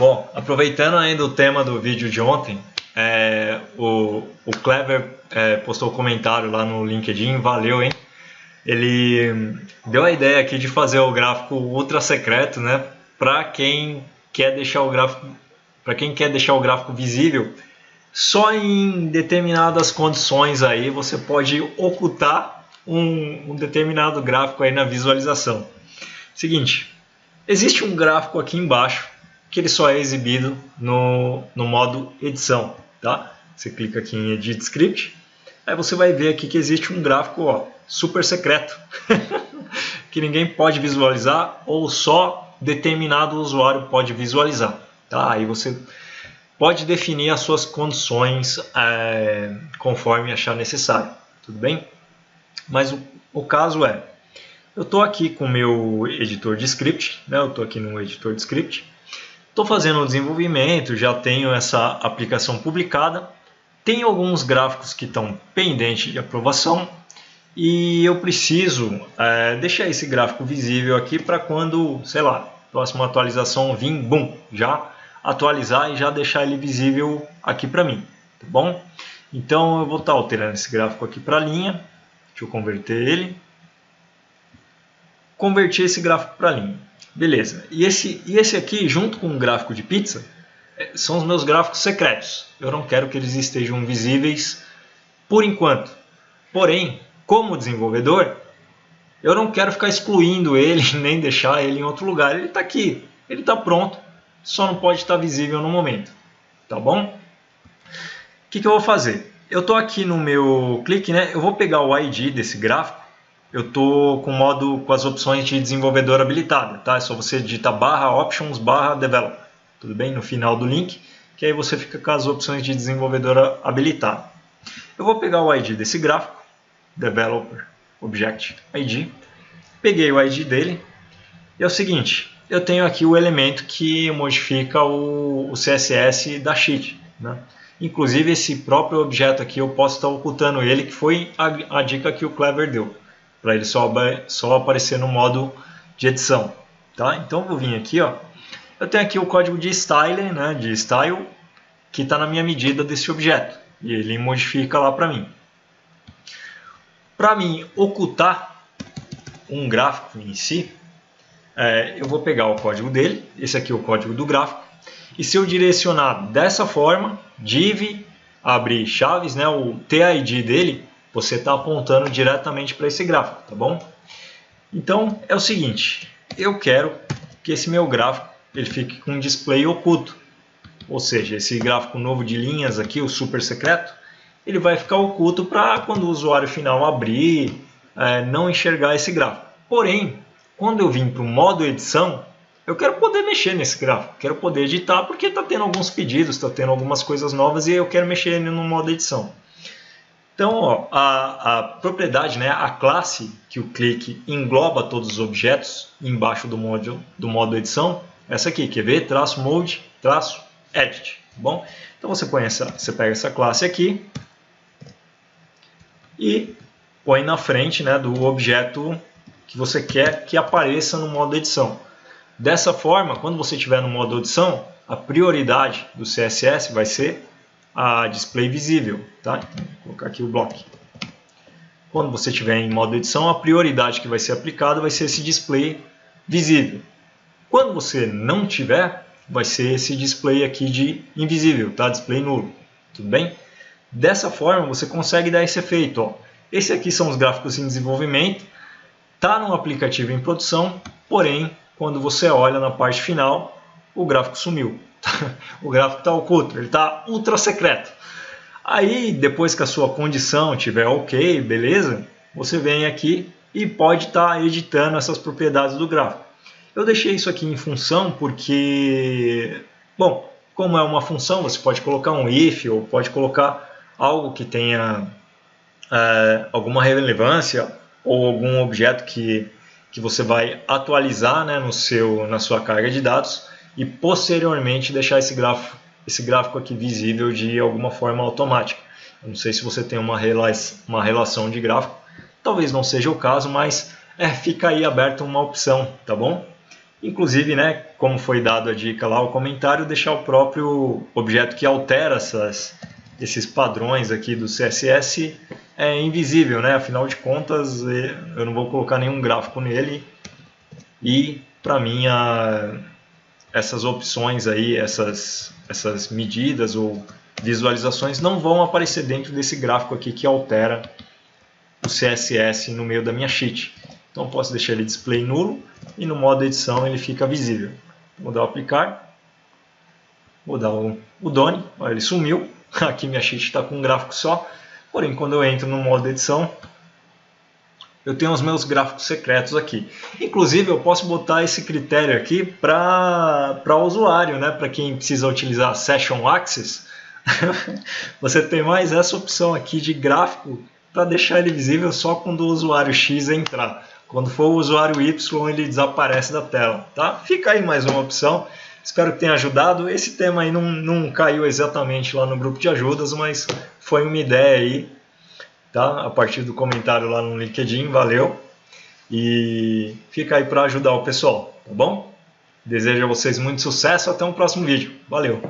Bom, aproveitando ainda o tema do vídeo de ontem, o Clever postou um comentário lá no LinkedIn, valeu, hein? Ele deu a ideia aqui de fazer o gráfico ultra secreto, né? Para quem quer deixar o gráfico visível, só em determinadas condições aí você pode ocultar um determinado gráfico aí na visualização. Seguinte, existe um gráfico aqui embaixo que ele só é exibido no modo edição, tá? Você clica aqui em Edit Script, aí você vai ver aqui que existe um gráfico, ó, super secreto, que ninguém pode visualizar ou só determinado usuário pode visualizar, tá? Aí você pode definir as suas condições conforme achar necessário, tudo bem? Mas o caso é, eu estou aqui com o meu editor de script, né? Eu estou aqui no editor de script, estou fazendo o desenvolvimento, já tenho essa aplicação publicada, tem alguns gráficos que estão pendentes de aprovação e eu preciso deixar esse gráfico visível aqui para quando, sei lá, próxima atualização vir, bum, já atualizar e já deixar ele visível aqui para mim, tá bom? Então eu vou estar alterando esse gráfico aqui para linha, deixa eu converter ele, converti esse gráfico para linha. Beleza, e esse aqui, junto com o gráfico de pizza, são os meus gráficos secretos. Eu não quero que eles estejam visíveis por enquanto. Porém, como desenvolvedor, eu não quero ficar excluindo ele, nem deixar ele em outro lugar. Ele está aqui, ele está pronto, só não pode estar visível no momento. Tá bom? O que eu vou fazer? Eu estou aqui no meu clique, né? Eu vou pegar o ID desse gráfico. Eu estou com as opções de desenvolvedor habilitada, tá? É só você digitar /options/developer, tudo bem? No final do link, que aí você fica com as opções de desenvolvedor habilitada. Eu vou pegar o ID desse gráfico, Developer Object ID, peguei o ID dele, e é o seguinte, eu tenho aqui o elemento que modifica o CSS da sheet, né? Inclusive esse próprio objeto aqui eu posso estar ocultando ele, que foi a dica que o Clever deu, para ele só aparecer no modo de edição, tá? Então eu vou vir aqui, ó, eu tenho aqui o código de style, né, de style, que está na minha medida desse objeto, e ele modifica lá para mim. Para mim ocultar um gráfico em si, eu vou pegar o código dele, esse aqui é o código do gráfico, e se eu direcionar dessa forma, div, abrir chaves, né, o TID dele, você está apontando diretamente para esse gráfico, tá bom? Então é o seguinte, eu quero que esse meu gráfico ele fique com um display oculto, ou seja, esse gráfico novo de linhas aqui, o super secreto, ele vai ficar oculto para quando o usuário final abrir, não enxergar esse gráfico. Porém, quando eu vim para o modo edição, eu quero poder mexer nesse gráfico, quero poder editar porque está tendo alguns pedidos, está tendo algumas coisas novas e eu quero mexer no modo edição. Então, ó, a propriedade, né, a classe que o clique engloba todos os objetos embaixo do modo edição, essa aqui, quer ver? -mode, -edit, tá bom? Então você pega essa classe aqui e põe na frente, né, do objeto que você quer que apareça no modo edição. Dessa forma, quando você estiver no modo edição, a prioridade do CSS vai ser a display visível, tá? Então, vou colocar aqui o bloco. Quando você estiver em modo edição, a prioridade que vai ser aplicada vai ser esse display visível. Quando você não tiver, vai ser esse display aqui de invisível, tá? Display nulo, tudo bem? Dessa forma você consegue dar esse efeito, ó. Esse aqui são os gráficos em desenvolvimento, tá no aplicativo em produção, porém quando você olha na parte final, o gráfico sumiu. O gráfico está oculto, ele está ultra secreto. Aí, depois que a sua condição estiver ok, beleza, você vem aqui e pode estar editando essas propriedades do gráfico. Eu deixei isso aqui em função porque, bom, como é uma função, você pode colocar um if ou pode colocar algo que tenha alguma relevância ou algum objeto que você vai atualizar, né, na sua carga de dados e posteriormente deixar esse gráfico aqui visível de alguma forma automática. Eu não sei se você tem uma relação de gráfico, talvez não seja o caso, mas fica aí aberta uma opção, tá bom? Inclusive, né, como foi dado a dica lá, o comentário, deixar o próprio objeto que altera esses padrões aqui do CSS invisível, né? Afinal de contas, eu não vou colocar nenhum gráfico nele e, para mim, essas opções aí, essas medidas ou visualizações não vão aparecer dentro desse gráfico aqui que altera o CSS no meio da minha sheet. Então eu posso deixar ele display nulo e no modo edição ele fica visível. Vou dar o aplicar, vou dar o done, olha, ele sumiu. Aqui minha sheet está com um gráfico só, porém quando eu entro no modo edição eu tenho os meus gráficos secretos aqui. Inclusive eu posso botar esse critério aqui para o usuário, né? Para quem precisa utilizar Session Access, você tem mais essa opção aqui de gráfico para deixar ele visível só quando o usuário X entrar. Quando for o usuário Y, ele desaparece da tela. Tá? Fica aí mais uma opção. Espero que tenha ajudado. Esse tema aí não caiu exatamente lá no grupo de ajudas, mas foi uma ideia aí, tá? A partir do comentário lá no LinkedIn. Valeu! E fica aí para ajudar o pessoal, tá bom? Desejo a vocês muito sucesso. Até um próximo vídeo. Valeu!